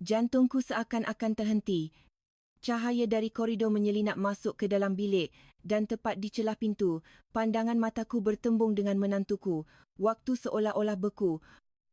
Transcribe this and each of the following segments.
Jantungku seakan-akan terhenti. Cahaya dari koridor menyelinap masuk ke dalam bilik dan tepat di celah pintu, pandangan mataku bertembung dengan menantuku. Waktu seolah-olah beku.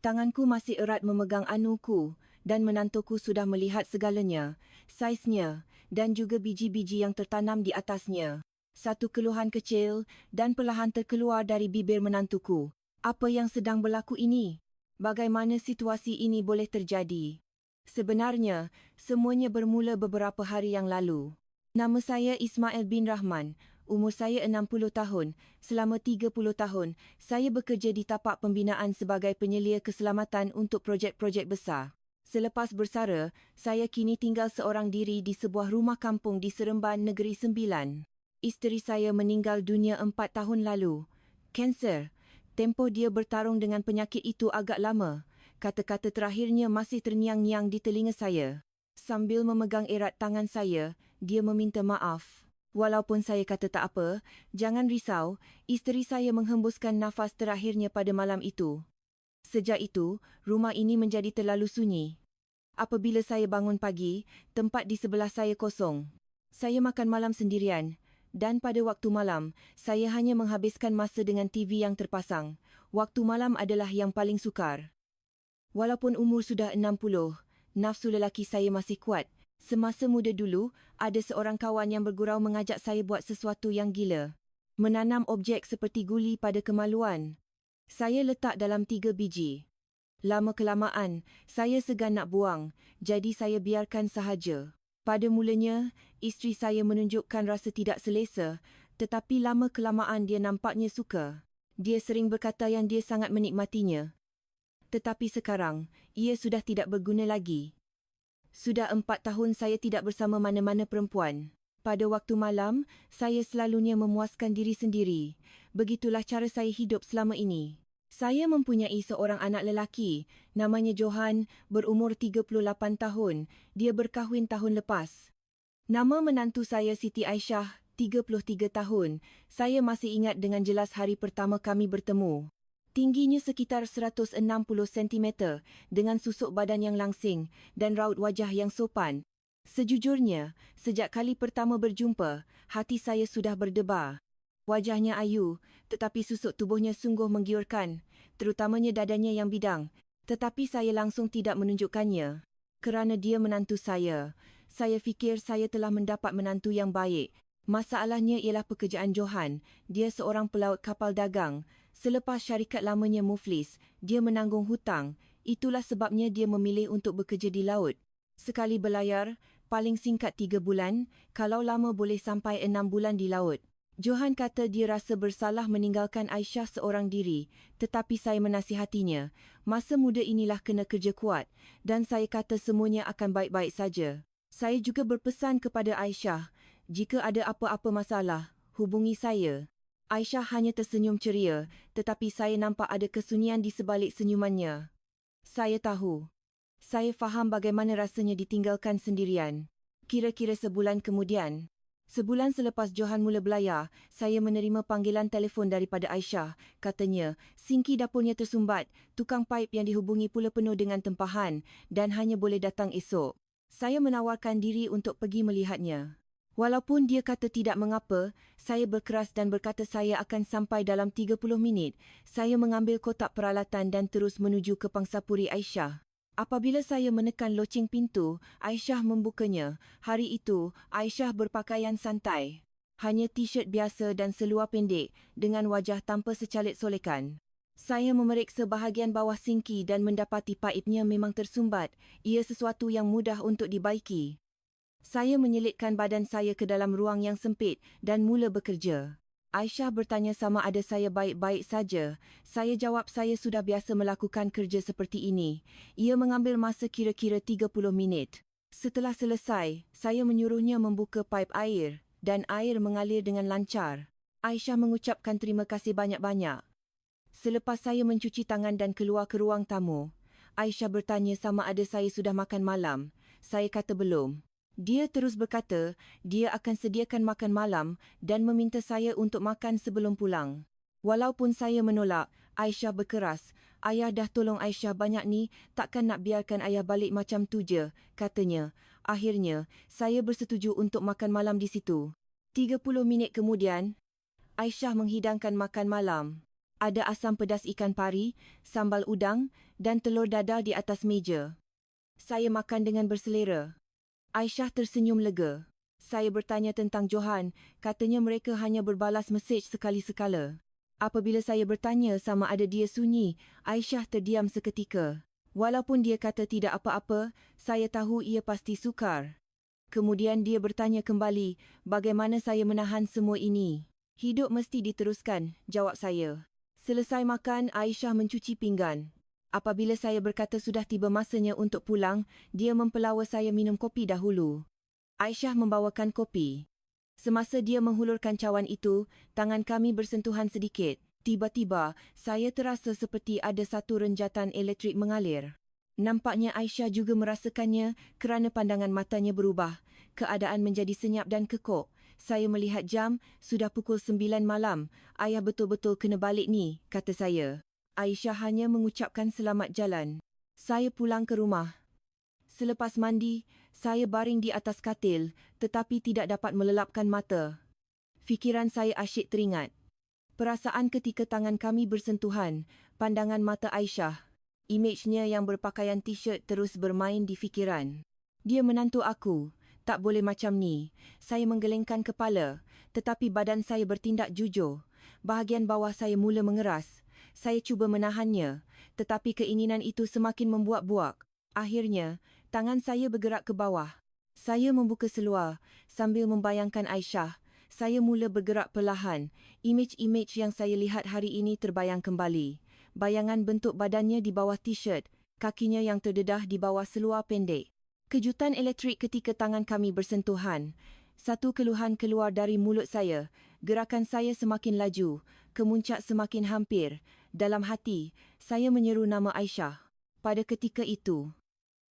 Tanganku masih erat memegang anuku dan menantuku sudah melihat segalanya, saiznya dan juga biji-biji yang tertanam di atasnya. Satu keluhan kecil dan perlahan terkeluar dari bibir menantuku. Apa yang sedang berlaku ini? Bagaimana situasi ini boleh terjadi? Sebenarnya, semuanya bermula beberapa hari yang lalu. Nama saya Ismail bin Rahman. Umur saya 60 tahun. Selama 30 tahun, saya bekerja di tapak pembinaan sebagai penyelia keselamatan untuk projek-projek besar. Selepas bersara, saya kini tinggal seorang diri di sebuah rumah kampung di Seremban, Negeri Sembilan. Isteri saya meninggal dunia 4 tahun lalu. Kanser. Tempoh dia bertarung dengan penyakit itu agak lama. Kata-kata terakhirnya masih terngiang-ngiang di telinga saya. Sambil memegang erat tangan saya, dia meminta maaf. Walaupun saya kata tak apa, jangan risau, isteri saya menghembuskan nafas terakhirnya pada malam itu. Sejak itu, rumah ini menjadi terlalu sunyi. Apabila saya bangun pagi, tempat di sebelah saya kosong. Saya makan malam sendirian. Dan pada waktu malam, saya hanya menghabiskan masa dengan TV yang terpasang. Waktu malam adalah yang paling sukar. Walaupun umur sudah 60, nafsu lelaki saya masih kuat. Semasa muda dulu, ada seorang kawan yang bergurau mengajak saya buat sesuatu yang gila. Menanam objek seperti guli pada kemaluan. Saya letak dalam 3 biji. Lama-kelamaan, saya segan nak buang, jadi saya biarkan sahaja. Pada mulanya, isteri saya menunjukkan rasa tidak selesa, tetapi lama-kelamaan dia nampaknya suka. Dia sering berkata yang dia sangat menikmatinya. Tetapi sekarang, ia sudah tidak berguna lagi. Sudah 4 tahun saya tidak bersama mana-mana perempuan. Pada waktu malam, saya selalunya memuaskan diri sendiri. Begitulah cara saya hidup selama ini. Saya mempunyai seorang anak lelaki, namanya Johan, berumur 38 tahun. Dia berkahwin tahun lepas. Nama menantu saya Siti Aisyah, 33 tahun. Saya masih ingat dengan jelas hari pertama kami bertemu. Tingginya sekitar 160 cm, dengan susuk badan yang langsing dan raut wajah yang sopan. Sejujurnya, sejak kali pertama berjumpa, hati saya sudah berdebar. Wajahnya ayu, tetapi susuk tubuhnya sungguh menggiurkan, terutamanya dadanya yang bidang. Tetapi saya langsung tidak menunjukkannya. Kerana dia menantu saya fikir saya telah mendapat menantu yang baik. Masalahnya ialah pekerjaan Johan. Dia seorang pelaut kapal dagang. Selepas syarikat lamanya muflis, dia menanggung hutang. Itulah sebabnya dia memilih untuk bekerja di laut. Sekali berlayar, paling singkat 3 bulan, kalau lama boleh sampai 6 bulan di laut. Johan kata dia rasa bersalah meninggalkan Aisyah seorang diri, tetapi saya menasihatinya. Masa muda inilah kena kerja kuat, dan saya kata semuanya akan baik-baik saja. Saya juga berpesan kepada Aisyah, jika ada apa-apa masalah, hubungi saya. Aisyah hanya tersenyum ceria, tetapi saya nampak ada kesunyian di sebalik senyumannya. Saya tahu. Saya faham bagaimana rasanya ditinggalkan sendirian. Kira-kira sebulan kemudian, sebulan selepas Johan mula berlayar, saya menerima panggilan telefon daripada Aisyah. Katanya, sinki dapurnya tersumbat, tukang paip yang dihubungi pula penuh dengan tempahan dan hanya boleh datang esok. Saya menawarkan diri untuk pergi melihatnya. Walaupun dia kata tidak mengapa, saya berkeras dan berkata saya akan sampai dalam 30 minit. Saya mengambil kotak peralatan dan terus menuju ke pangsapuri Aisyah. Apabila saya menekan loceng pintu, Aisyah membukanya. Hari itu, Aisyah berpakaian santai. Hanya t-shirt biasa dan seluar pendek, dengan wajah tanpa secalit solekan. Saya memeriksa bahagian bawah sinki dan mendapati paipnya memang tersumbat. Ia sesuatu yang mudah untuk dibaiki. Saya menyelitkan badan saya ke dalam ruang yang sempit dan mula bekerja. Aisyah bertanya sama ada saya baik-baik saja. Saya jawab saya sudah biasa melakukan kerja seperti ini. Ia mengambil masa kira-kira 30 minit. Setelah selesai, saya menyuruhnya membuka paip air dan air mengalir dengan lancar. Aisyah mengucapkan terima kasih banyak-banyak. Selepas saya mencuci tangan dan keluar ke ruang tamu, Aisyah bertanya sama ada saya sudah makan malam. Saya kata belum. Dia terus berkata, dia akan sediakan makan malam dan meminta saya untuk makan sebelum pulang. Walaupun saya menolak, Aisyah berkeras. Ayah dah tolong Aisyah banyak ni, takkan nak biarkan ayah balik macam tu je, katanya. Akhirnya, saya bersetuju untuk makan malam di situ. 30 minit kemudian, Aisyah menghidangkan makan malam. Ada asam pedas ikan pari, sambal udang dan telur dadar di atas meja. Saya makan dengan berselera. Aisyah tersenyum lega. Saya bertanya tentang Johan, katanya mereka hanya berbalas mesej sekali-sekala. Apabila saya bertanya sama ada dia sunyi, Aisyah terdiam seketika. Walaupun dia kata tidak apa-apa, saya tahu ia pasti sukar. Kemudian dia bertanya kembali, bagaimana saya menahan semua ini? Hidup mesti diteruskan, jawab saya. Selesai makan, Aisyah mencuci pinggan. Apabila saya berkata sudah tiba masanya untuk pulang, dia mempelawa saya minum kopi dahulu. Aisyah membawakan kopi. Semasa dia menghulurkan cawan itu, tangan kami bersentuhan sedikit. Tiba-tiba, saya terasa seperti ada satu renjatan elektrik mengalir. Nampaknya Aisyah juga merasakannya kerana pandangan matanya berubah. Keadaan menjadi senyap dan kekok. Saya melihat jam, sudah pukul 9 malam. Ayah betul-betul kena balik ni, kata saya. Aisyah hanya mengucapkan selamat jalan. Saya pulang ke rumah. Selepas mandi, saya baring di atas katil tetapi tidak dapat melelapkan mata. Fikiran saya asyik teringat. Perasaan ketika tangan kami bersentuhan, pandangan mata Aisyah. Imejnya yang berpakaian t-shirt terus bermain di fikiran. Dia menantu aku. Tak boleh macam ni. Saya menggelengkan kepala, tetapi badan saya bertindak jujur. Bahagian bawah saya mula mengeras. Saya cuba menahannya, tetapi keinginan itu semakin membuak-buak. Akhirnya, tangan saya bergerak ke bawah. Saya membuka seluar sambil membayangkan Aisyah. Saya mula bergerak perlahan. Imej-imej yang saya lihat hari ini terbayang kembali. Bayangan bentuk badannya di bawah t-shirt, kakinya yang terdedah di bawah seluar pendek. Kejutan elektrik ketika tangan kami bersentuhan. Satu keluhan keluar dari mulut saya. Gerakan saya semakin laju, kemuncak semakin hampir. Dalam hati, saya menyeru nama Aisyah. Pada ketika itu,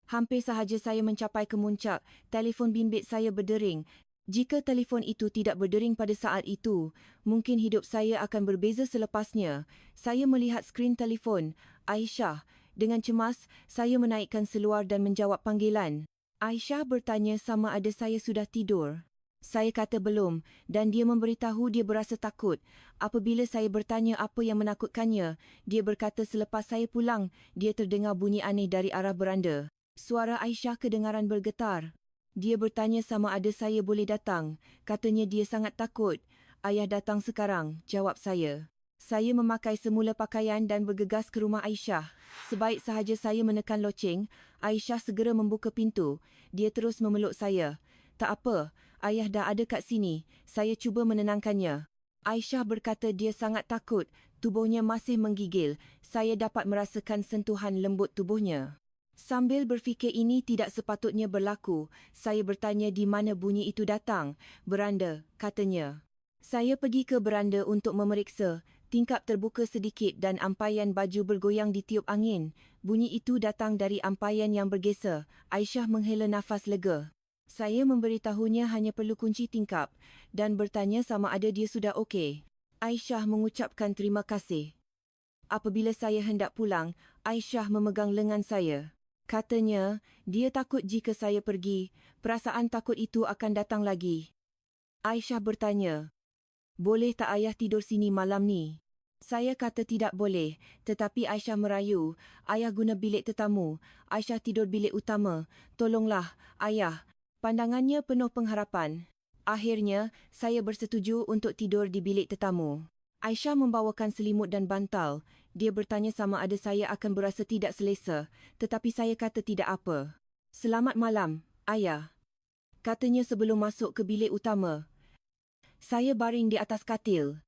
hampir sahaja saya mencapai kemuncak, telefon bimbit saya berdering. Jika telefon itu tidak berdering pada saat itu, mungkin hidup saya akan berbeza selepasnya. Saya melihat skrin telefon. Aisyah. Dengan cemas, saya menaikkan seluar dan menjawab panggilan. Aisyah bertanya sama ada saya sudah tidur. Saya kata belum dan dia memberitahu dia berasa takut. Apabila saya bertanya apa yang menakutkannya, dia berkata selepas saya pulang, dia terdengar bunyi aneh dari arah beranda. Suara Aisyah kedengaran bergetar. Dia bertanya sama ada saya boleh datang. Katanya dia sangat takut. Ayah datang sekarang, jawab saya. Saya memakai semula pakaian dan bergegas ke rumah Aisyah. Sebaik sahaja saya menekan loceng, Aisyah segera membuka pintu. Dia terus memeluk saya. Tak apa, ayah dah ada kat sini. Saya cuba menenangkannya. Aisyah berkata dia sangat takut. Tubuhnya masih menggigil. Saya dapat merasakan sentuhan lembut tubuhnya. Sambil berfikir ini tidak sepatutnya berlaku, saya bertanya di mana bunyi itu datang. Beranda, katanya. Saya pergi ke beranda untuk memeriksa. Tingkap terbuka sedikit dan ampaian baju bergoyang ditiup angin. Bunyi itu datang dari ampaian yang bergeser. Aisyah menghela nafas lega. Saya memberitahunya hanya perlu kunci tingkap dan bertanya sama ada dia sudah okey. Aisyah mengucapkan terima kasih. Apabila saya hendak pulang, Aisyah memegang lengan saya. Katanya, dia takut jika saya pergi, perasaan takut itu akan datang lagi. Aisyah bertanya, boleh tak ayah tidur sini malam ni? Saya kata tidak boleh, tetapi Aisyah merayu, ayah guna bilik tetamu, Aisyah tidur bilik utama, tolonglah, ayah. Pandangannya penuh pengharapan. Akhirnya, saya bersetuju untuk tidur di bilik tetamu. Aisyah membawakan selimut dan bantal. Dia bertanya sama ada saya akan berasa tidak selesa, tetapi saya kata tidak apa. Selamat malam, ayah. Katanya sebelum masuk ke bilik utama. Saya baring di atas katil.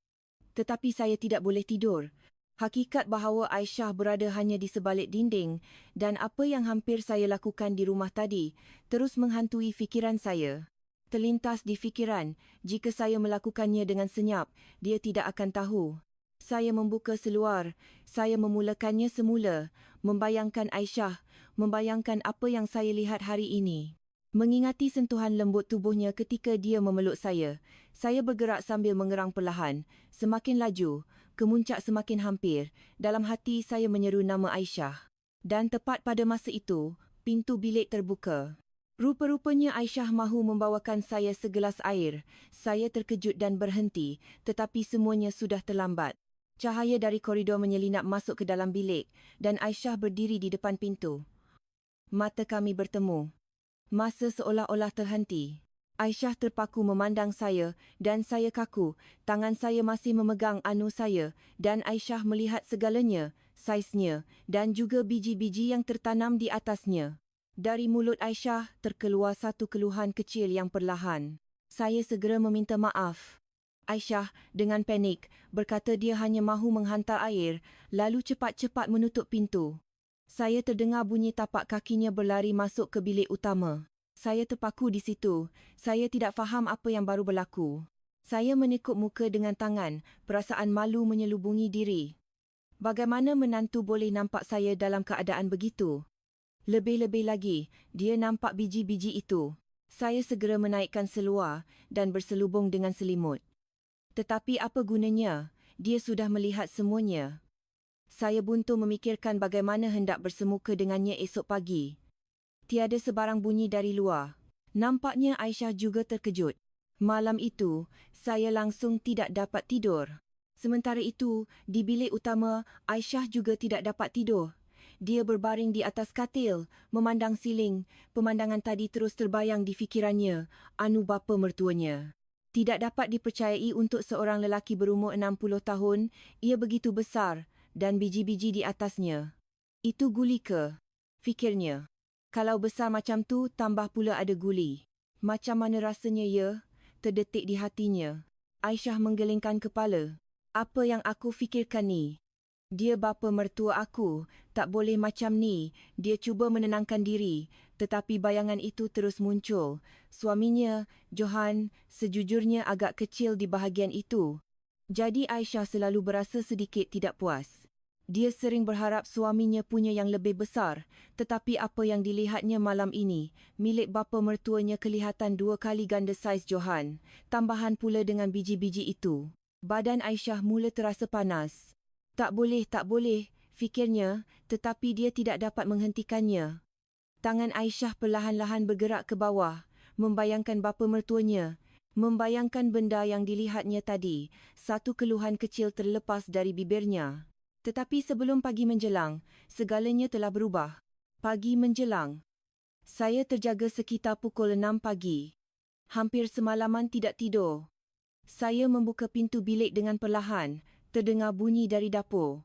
Tetapi saya tidak boleh tidur. Hakikat bahawa Aisyah berada hanya di sebalik dinding dan apa yang hampir saya lakukan di rumah tadi terus menghantui fikiran saya. Terlintas di fikiran, jika saya melakukannya dengan senyap, dia tidak akan tahu. Saya membuka seluar, saya memulakannya semula, membayangkan Aisyah, membayangkan apa yang saya lihat hari ini. Mengingati sentuhan lembut tubuhnya ketika dia memeluk saya bergerak sambil mengerang perlahan, semakin laju, kemuncak semakin hampir. Dalam hati saya menyeru nama Aisyah. Dan tepat pada masa itu, pintu bilik terbuka. Rupa-rupanya Aisyah mahu membawakan saya segelas air. Saya terkejut dan berhenti, tetapi semuanya sudah terlambat. Cahaya dari koridor menyelinap masuk ke dalam bilik dan Aisyah berdiri di depan pintu. Mata kami bertemu. Masa seolah-olah terhenti. Aisyah terpaku memandang saya dan saya kaku. Tangan saya masih memegang anu saya dan Aisyah melihat segalanya, saiznya dan juga biji-biji yang tertanam di atasnya. Dari mulut Aisyah terkeluar satu keluhan kecil yang perlahan. Saya segera meminta maaf. Aisyah dengan panik berkata dia hanya mahu menghantar air, lalu cepat-cepat menutup pintu. Saya terdengar bunyi tapak kakinya berlari masuk ke bilik utama. Saya terpaku di situ. Saya tidak faham apa yang baru berlaku. Saya menekuk muka dengan tangan, perasaan malu menyelubungi diri. Bagaimana menantu boleh nampak saya dalam keadaan begitu? Lebih-lebih lagi, dia nampak biji-biji itu. Saya segera menaikkan seluar dan berselubung dengan selimut. Tetapi apa gunanya? Dia sudah melihat semuanya. Saya buntu memikirkan bagaimana hendak bersemuka dengannya esok pagi. Tiada sebarang bunyi dari luar. Nampaknya Aisyah juga terkejut. Malam itu, saya langsung tidak dapat tidur. Sementara itu, di bilik utama, Aisyah juga tidak dapat tidur. Dia berbaring di atas katil, memandang siling. Pemandangan tadi terus terbayang di fikirannya, anu bapa mertuanya. Tidak dapat dipercayai untuk seorang lelaki berumur 60 tahun, ia begitu besar dan biji-biji di atasnya. Itu guli ke? Fikirnya. Kalau besar macam tu, tambah pula ada guli. Macam mana rasanya ya? Terdetik di hatinya. Aisyah menggelengkan kepala. Apa yang aku fikirkan ni? Dia bapa mertua aku, tak boleh macam ni. Dia cuba menenangkan diri, tetapi bayangan itu terus muncul. Suaminya, Johan, sejujurnya agak kecil di bahagian itu. Jadi Aisyah selalu berasa sedikit tidak puas. Dia sering berharap suaminya punya yang lebih besar, tetapi apa yang dilihatnya malam ini, milik bapa mertuanya kelihatan 2 kali ganda saiz Johan, tambahan pula dengan biji-biji itu. Badan Aisyah mula terasa panas. Tak boleh, fikirnya, tetapi dia tidak dapat menghentikannya. Tangan Aisyah perlahan-lahan bergerak ke bawah, membayangkan bapa mertuanya, membayangkan benda yang dilihatnya tadi. Satu keluhan kecil terlepas dari bibirnya. Tetapi sebelum pagi menjelang, segalanya telah berubah. Pagi menjelang. Saya terjaga sekitar pukul 6 pagi. Hampir semalaman tidak tidur. Saya membuka pintu bilik dengan perlahan. Terdengar bunyi dari dapur.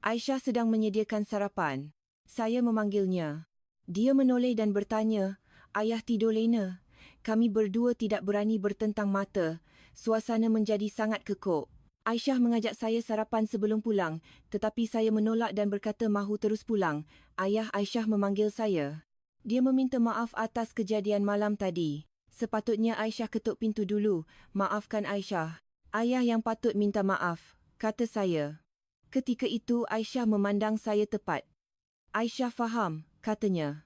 Aisyah sedang menyediakan sarapan. Saya memanggilnya. Dia menoleh dan bertanya, "Ayah tidur lena?" Kami berdua tidak berani bertentang mata. Suasana menjadi sangat kekok. Aisyah mengajak saya sarapan sebelum pulang, tetapi saya menolak dan berkata mahu terus pulang. Aisyah memanggil saya. Dia meminta maaf atas kejadian malam tadi. Sepatutnya Aisyah ketuk pintu dulu. "Maafkan Aisyah. Ayah yang patut minta maaf," kata saya. Ketika itu Aisyah memandang saya tepat. "Aisyah faham," katanya.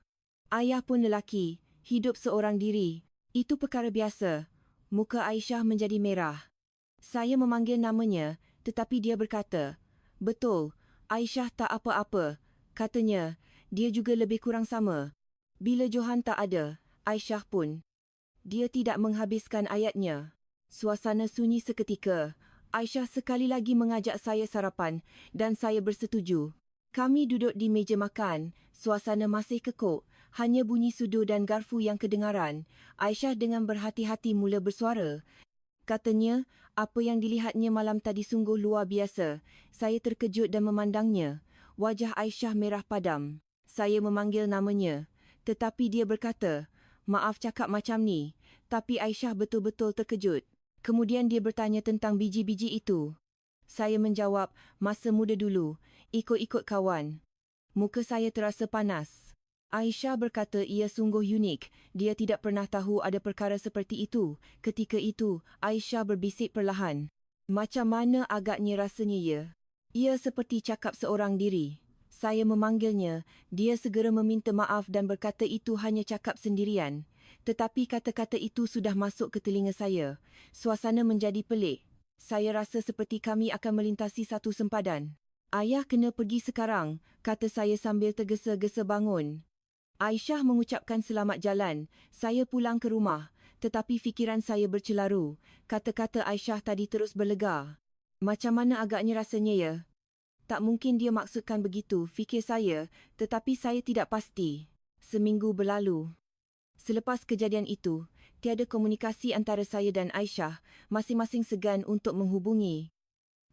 "Ayah pun lelaki, hidup seorang diri. Itu perkara biasa." Muka Aisyah menjadi merah. Saya memanggil namanya, tetapi dia berkata, "Betul, Aisyah tak apa-apa," katanya. Dia juga lebih kurang sama. Bila Johan tak ada, Aisyah pun. Dia tidak menghabiskan ayatnya. Suasana sunyi seketika. Aisyah sekali lagi mengajak saya sarapan dan saya bersetuju. Kami duduk di meja makan. Suasana masih kekok. Hanya bunyi sudu dan garfu yang kedengaran. Aisyah dengan berhati-hati mula bersuara. Katanya, apa yang dilihatnya malam tadi sungguh luar biasa. Saya terkejut dan memandangnya. Wajah Aisyah merah padam. Saya memanggil namanya. Tetapi dia berkata, "Maaf cakap macam ni." Tapi Aisyah betul-betul terkejut. Kemudian dia bertanya tentang biji-biji itu. Saya menjawab, "Masa muda dulu, ikut-ikut kawan." Muka saya terasa panas. Aisyah berkata ia sungguh unik. Dia tidak pernah tahu ada perkara seperti itu. Ketika itu, Aisyah berbisik perlahan. "Macam mana agaknya rasanya ya?" Ia seperti cakap seorang diri. Saya memanggilnya. Dia segera meminta maaf dan berkata itu hanya cakap sendirian. Tetapi kata-kata itu sudah masuk ke telinga saya. Suasana menjadi pelik. Saya rasa seperti kami akan melintasi satu sempadan. Ayah kena pergi sekarang, kata saya sambil tergesa-gesa bangun. Aisyah mengucapkan selamat jalan. Saya pulang ke rumah, tetapi fikiran saya bercelaru. Kata-kata Aisyah tadi terus berlegar. Macam mana agaknya rasanya ya? Tak mungkin dia maksudkan begitu, fikir saya, tetapi saya tidak pasti. Seminggu berlalu. Selepas kejadian itu, tiada komunikasi antara saya dan Aisyah, masing-masing segan untuk menghubungi.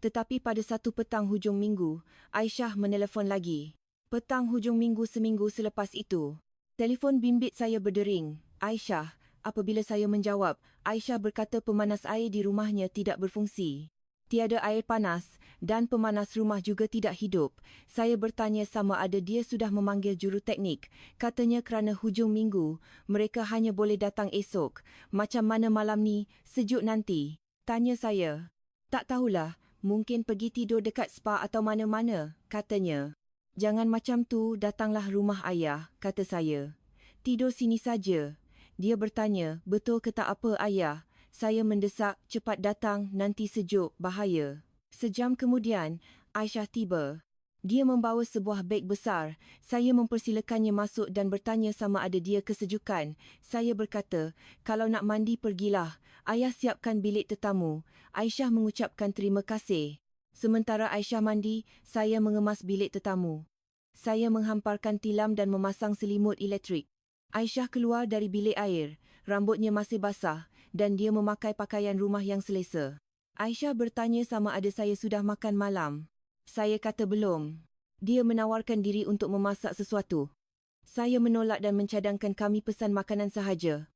Tetapi pada satu petang hujung minggu, Aisyah menelefon lagi. Petang hujung minggu seminggu selepas itu, telefon bimbit saya berdering. Aisyah, apabila saya menjawab, Aisyah berkata pemanas air di rumahnya tidak berfungsi. Tiada air panas dan pemanas rumah juga tidak hidup. Saya bertanya sama ada dia sudah memanggil juruteknik. Katanya kerana hujung minggu, mereka hanya boleh datang esok. Macam mana malam ni, sejuk nanti? Tanya saya. Tak tahulah, mungkin pergi tidur dekat spa atau mana-mana, katanya. Jangan macam tu, datanglah rumah ayah, kata saya. Tidur sini saja. Dia bertanya, betul ke tak apa ayah? Saya mendesak, cepat datang, nanti sejuk, bahaya. Sejam kemudian, Aisyah tiba. Dia membawa sebuah beg besar. Saya mempersilakannya masuk dan bertanya sama ada dia kesejukan. Saya berkata, kalau nak mandi pergilah. Ayah siapkan bilik tetamu. Aisyah mengucapkan terima kasih. Sementara Aisyah mandi, saya mengemas bilik tetamu. Saya menghamparkan tilam dan memasang selimut elektrik. Aisyah keluar dari bilik air. Rambutnya masih basah dan dia memakai pakaian rumah yang selesa. Aisyah bertanya sama ada saya sudah makan malam. Saya kata belum. Dia menawarkan diri untuk memasak sesuatu. Saya menolak dan mencadangkan kami pesan makanan sahaja.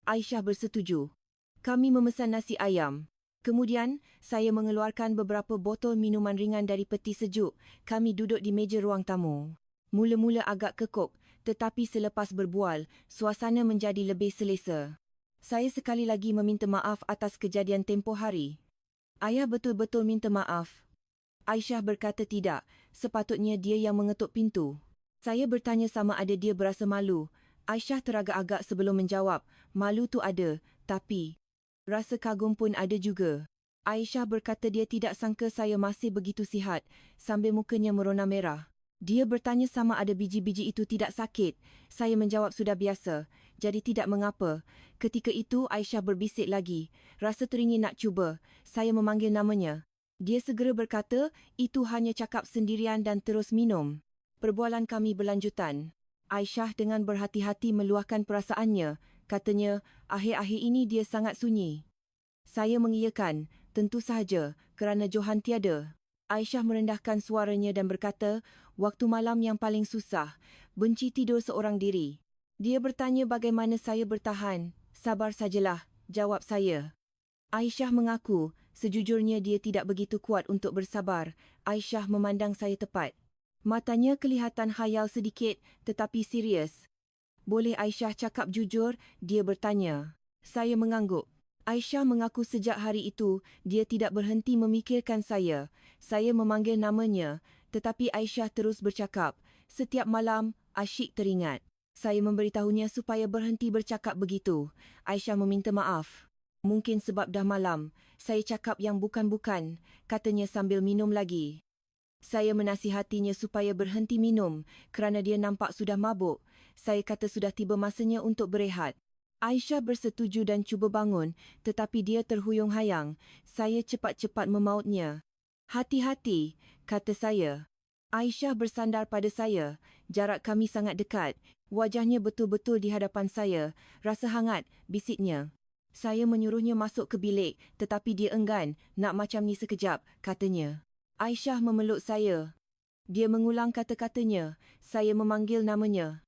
Aisyah bersetuju. Kami memesan nasi ayam. Kemudian, saya mengeluarkan beberapa botol minuman ringan dari peti sejuk. Kami duduk di meja ruang tamu. Mula-mula agak kekok, tetapi selepas berbual, suasana menjadi lebih selesa. Saya sekali lagi meminta maaf atas kejadian tempoh hari. Ayah betul-betul minta maaf. Aisyah berkata tidak, sepatutnya dia yang mengetuk pintu. Saya bertanya sama ada dia berasa malu. Aisyah teragak-agak sebelum menjawab, malu tu ada, tapi rasa kagum pun ada juga. Aisyah berkata dia tidak sangka saya masih begitu sihat, sambil mukanya merona merah. Dia bertanya sama ada biji-biji itu tidak sakit. Saya menjawab sudah biasa, jadi tidak mengapa. Ketika itu Aisyah berbisik lagi. Rasa teringin nak cuba. Saya memanggil namanya. Dia segera berkata, itu hanya cakap sendirian dan terus minum. Perbualan kami berlanjutan. Aisyah dengan berhati-hati meluahkan perasaannya. Katanya, akhir-akhir ini dia sangat sunyi. Saya mengiyakan, tentu sahaja, kerana Johan tiada. Aisyah merendahkan suaranya dan berkata, waktu malam yang paling susah, benci tidur seorang diri. Dia bertanya bagaimana saya bertahan. Sabar sajalah, jawab saya. Aisyah mengaku, sejujurnya dia tidak begitu kuat untuk bersabar. Aisyah memandang saya tepat. Matanya kelihatan khayal sedikit, tetapi serius. Boleh Aisyah cakap jujur? Dia bertanya. Saya mengangguk. Aisyah mengaku sejak hari itu, dia tidak berhenti memikirkan saya. Saya memanggil namanya, tetapi Aisyah terus bercakap. Setiap malam, asyik teringat. Saya memberitahunya supaya berhenti bercakap begitu. Aisyah meminta maaf. Mungkin sebab dah malam, saya cakap yang bukan-bukan, katanya sambil minum lagi. Saya menasihatinya supaya berhenti minum, kerana dia nampak sudah mabuk. Saya kata sudah tiba masanya untuk berehat. Aisyah bersetuju dan cuba bangun, tetapi dia terhuyung-hayang. Saya cepat-cepat memautnya. Hati-hati, kata saya. Aisyah bersandar pada saya. Jarak kami sangat dekat. Wajahnya betul-betul di hadapan saya. Rasa hangat, bisiknya. Saya menyuruhnya masuk ke bilik, tetapi dia enggan. Nak macam ni sekejap, katanya. Aisyah memeluk saya. Dia mengulang kata-katanya. Saya memanggil namanya.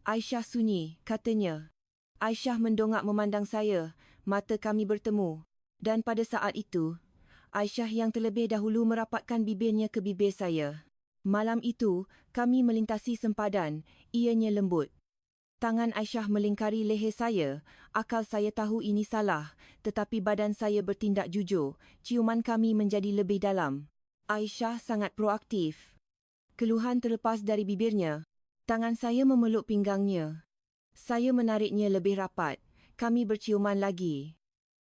Aisyah sunyi, katanya. Aisyah mendongak memandang saya. Mata kami bertemu. Dan pada saat itu, Aisyah yang terlebih dahulu merapatkan bibirnya ke bibir saya. Malam itu, kami melintasi sempadan. Ianya lembut. Tangan Aisyah melingkari leher saya. Akal saya tahu ini salah, tetapi badan saya bertindak jujur. Ciuman kami menjadi lebih dalam. Aisyah sangat proaktif. Keluhan terlepas dari bibirnya. Tangan saya memeluk pinggangnya. Saya menariknya lebih rapat. Kami berciuman lagi.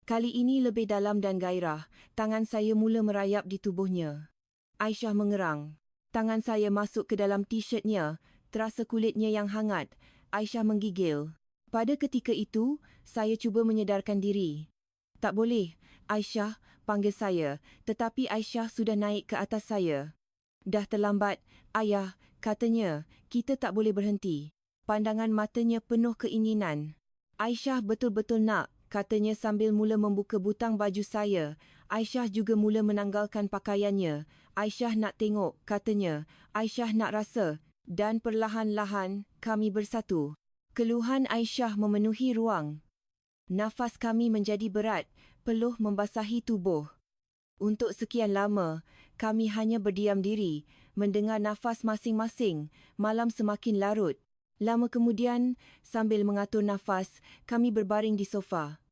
Kali ini lebih dalam dan gairah. Tangan saya mula merayap di tubuhnya. Aisyah mengerang. Tangan saya masuk ke dalam t-shirtnya, terasa kulitnya yang hangat. Aisyah menggigil. Pada ketika itu, saya cuba menyedarkan diri. Tak boleh, Aisyah, panggil saya, tetapi Aisyah sudah naik ke atas saya. Dah terlambat, ayah, katanya, kita tak boleh berhenti. Pandangan matanya penuh keinginan. Aisyah betul-betul nak, katanya sambil mula membuka butang baju saya. Aisyah juga mula menanggalkan pakaiannya. Aisyah nak tengok, katanya. Aisyah nak rasa. Dan perlahan-lahan, kami bersatu. Keluhan Aisyah memenuhi ruang. Nafas kami menjadi berat, peluh membasahi tubuh. Untuk sekian lama, kami hanya berdiam diri, mendengar nafas masing-masing. Malam semakin larut. Lama kemudian, sambil mengatur nafas, kami berbaring di sofa.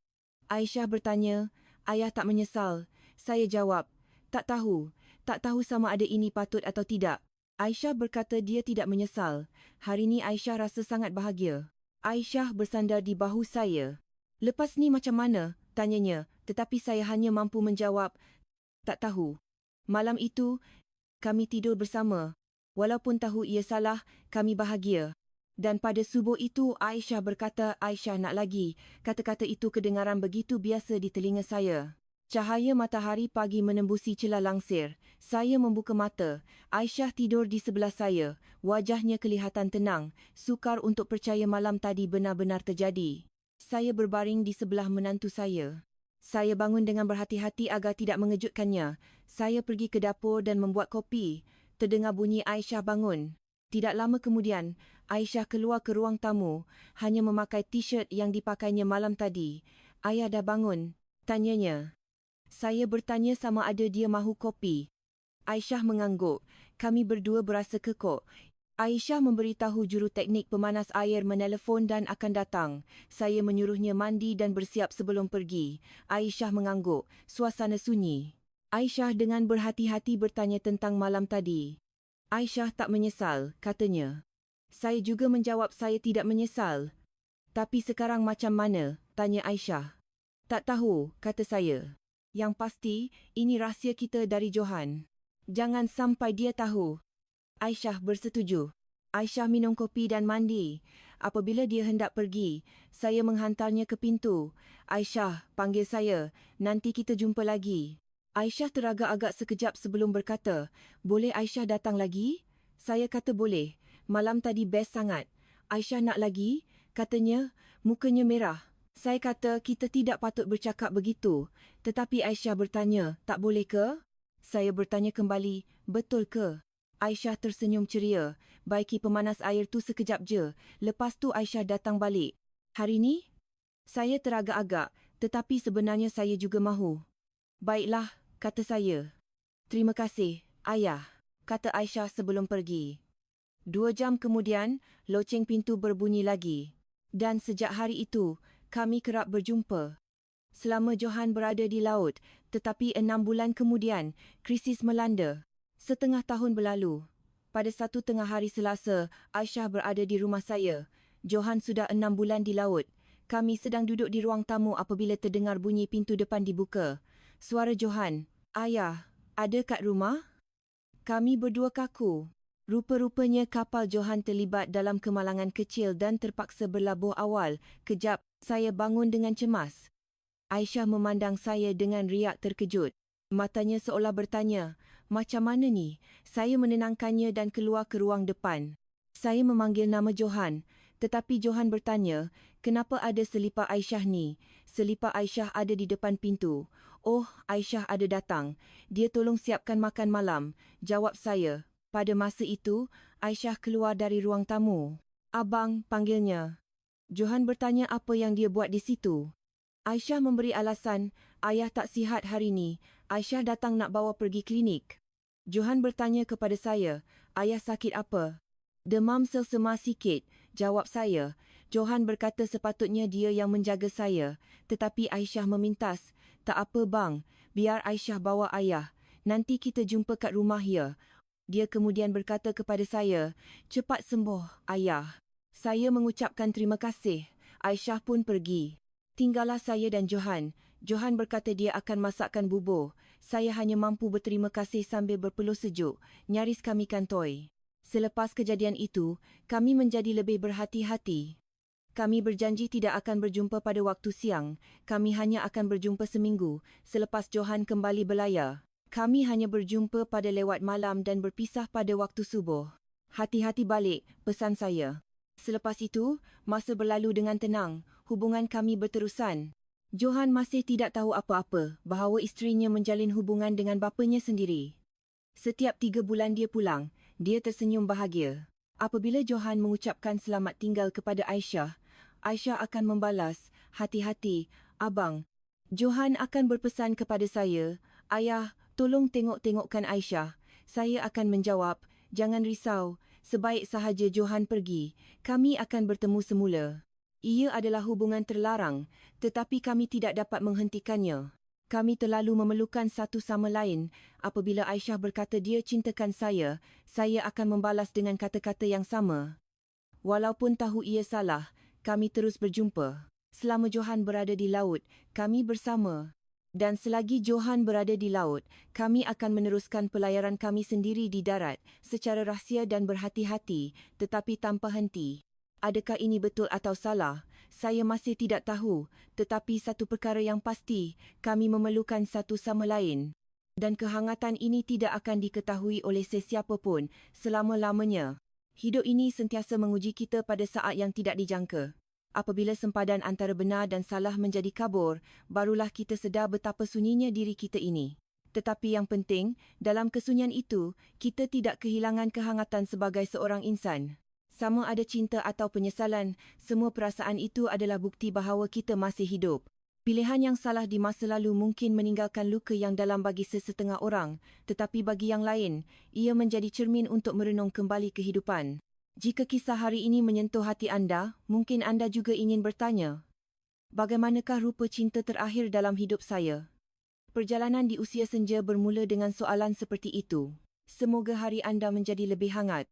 Aisyah bertanya, ayah tak menyesal? Saya jawab, tak tahu. Tak tahu sama ada ini patut atau tidak. Aisyah berkata dia tidak menyesal. Hari ini Aisyah rasa sangat bahagia. Aisyah bersandar di bahu saya. Lepas ni macam mana? Tanyanya, tetapi saya hanya mampu menjawab, tak tahu. Malam itu, kami tidur bersama. Walaupun tahu ia salah, kami bahagia. Dan pada subuh itu Aisyah berkata Aisyah nak lagi. Kata-kata itu kedengaran begitu biasa di telinga saya. Cahaya matahari pagi menembusi celah langsir. Saya membuka mata. Aisyah tidur di sebelah saya. Wajahnya kelihatan tenang. Sukar untuk percaya malam tadi benar-benar terjadi. Saya berbaring di sebelah menantu saya. Saya bangun dengan berhati-hati agar tidak mengejutkannya. Saya pergi ke dapur dan membuat kopi. Terdengar bunyi Aisyah bangun. Tidak lama kemudian, Aisyah keluar ke ruang tamu, hanya memakai t-shirt yang dipakainya malam tadi. Ayah dah bangun? Tanyanya. Saya bertanya sama ada dia mahu kopi. Aisyah mengangguk. Kami berdua berasa kekok. Aisyah memberitahu juruteknik pemanas air menelefon dan akan datang. Saya menyuruhnya mandi dan bersiap sebelum pergi. Aisyah mengangguk. Suasana sunyi. Aisyah dengan berhati-hati bertanya tentang malam tadi. Aisyah tak menyesal, katanya. Saya juga menjawab saya tidak menyesal. Tapi sekarang macam mana? Tanya Aisyah. Tak tahu, kata saya. Yang pasti, ini rahsia kita dari Johan. Jangan sampai dia tahu. Aisyah bersetuju. Aisyah minum kopi dan mandi. Apabila dia hendak pergi, saya menghantarnya ke pintu. Aisyah, panggil saya. Nanti kita jumpa lagi. Aisyah teragak-agak sekejap sebelum berkata, boleh Aisyah datang lagi? Saya kata boleh. Malam tadi best sangat. Aisyah nak lagi? Katanya, mukanya merah. Saya kata kita tidak patut bercakap begitu. Tetapi Aisyah bertanya, tak boleh ke? Saya bertanya kembali, betul ke? Aisyah tersenyum ceria. Baiki pemanas air tu sekejap je. Lepas tu Aisyah datang balik. Hari ni? Saya teragak-agak, tetapi sebenarnya saya juga mahu. Baiklah, kata saya. Terima kasih, ayah, kata Aisyah sebelum pergi. 2 jam kemudian, loceng pintu berbunyi lagi. Dan sejak hari itu, kami kerap berjumpa. Selama Johan berada di laut, tetapi 6 bulan kemudian, krisis melanda. Setengah tahun berlalu. Pada satu tengah hari Selasa, Aisyah berada di rumah saya. Johan sudah 6 bulan di laut. Kami sedang duduk di ruang tamu apabila terdengar bunyi pintu depan dibuka. Suara Johan, ayah, ada kat rumah? Kami berdua kaku. Rupa-rupanya kapal Johan terlibat dalam kemalangan kecil dan terpaksa berlabuh awal. Kejap, saya bangun dengan cemas. Aisyah memandang saya dengan riak terkejut. Matanya seolah bertanya, macam mana ni? Saya menenangkannya dan keluar ke ruang depan. Saya memanggil nama Johan, tetapi Johan bertanya, kenapa ada selipar Aisyah ni? Selipar Aisyah ada di depan pintu. Oh, Aisyah ada datang. Dia tolong siapkan makan malam, jawab saya. Pada masa itu, Aisyah keluar dari ruang tamu. Abang, panggilnya. Johan bertanya apa yang dia buat di situ. Aisyah memberi alasan, ayah tak sihat hari ni. Aisyah datang nak bawa pergi klinik. Johan bertanya kepada saya, ayah sakit apa? Demam selsema sikit, jawab saya. Johan berkata sepatutnya dia yang menjaga saya. Tetapi Aisyah memintas, tak apa bang, biar Aisyah bawa ayah. Nanti kita jumpa kat rumah ya. Dia kemudian berkata kepada saya, cepat sembuh, ayah. Saya mengucapkan terima kasih. Aisyah pun pergi. Tinggallah saya dan Johan. Johan berkata dia akan masakkan bubur. Saya hanya mampu berterima kasih sambil berpeluh sejuk, nyaris kami kantoi. Selepas kejadian itu, kami menjadi lebih berhati-hati. Kami berjanji tidak akan berjumpa pada waktu siang. Kami hanya akan berjumpa seminggu selepas Johan kembali berlayar. Kami hanya berjumpa pada lewat malam dan berpisah pada waktu subuh. Hati-hati balik, pesan saya. Selepas itu, masa berlalu dengan tenang. Hubungan kami berterusan. Johan masih tidak tahu apa-apa bahawa isterinya menjalin hubungan dengan bapanya sendiri. Setiap 3 bulan dia pulang, dia tersenyum bahagia. Apabila Johan mengucapkan selamat tinggal kepada Aisyah, Aisyah akan membalas, "Hati-hati, abang." Johan akan berpesan kepada saya, "Ayah, tolong tengok-tengokkan Aisyah." Saya akan menjawab, "Jangan risau, sebaik sahaja Johan pergi, kami akan bertemu semula." Ia adalah hubungan terlarang, tetapi kami tidak dapat menghentikannya. Kami terlalu memerlukan satu sama lain. Apabila Aisyah berkata dia cintakan saya akan membalas dengan kata-kata yang sama. Walaupun tahu ia salah, kami terus berjumpa. Selama Johan berada di laut, kami bersama. Dan selagi Johan berada di laut, kami akan meneruskan pelayaran kami sendiri di darat secara rahsia dan berhati-hati, tetapi tanpa henti. Adakah ini betul atau salah? Saya masih tidak tahu, tetapi satu perkara yang pasti, kami memerlukan satu sama lain. Dan kehangatan ini tidak akan diketahui oleh sesiapa pun selama-lamanya. Hidup ini sentiasa menguji kita pada saat yang tidak dijangka. Apabila sempadan antara benar dan salah menjadi kabur, barulah kita sedar betapa sunyinya diri kita ini. Tetapi yang penting, dalam kesunyian itu, kita tidak kehilangan kehangatan sebagai seorang insan. Sama ada cinta atau penyesalan, semua perasaan itu adalah bukti bahawa kita masih hidup. Pilihan yang salah di masa lalu mungkin meninggalkan luka yang dalam bagi sesetengah orang, tetapi bagi yang lain, ia menjadi cermin untuk merenung kembali kehidupan. Jika kisah hari ini menyentuh hati anda, mungkin anda juga ingin bertanya, bagaimanakah rupa cinta terakhir dalam hidup saya? Perjalanan di usia senja bermula dengan soalan seperti itu. Semoga hari anda menjadi lebih hangat.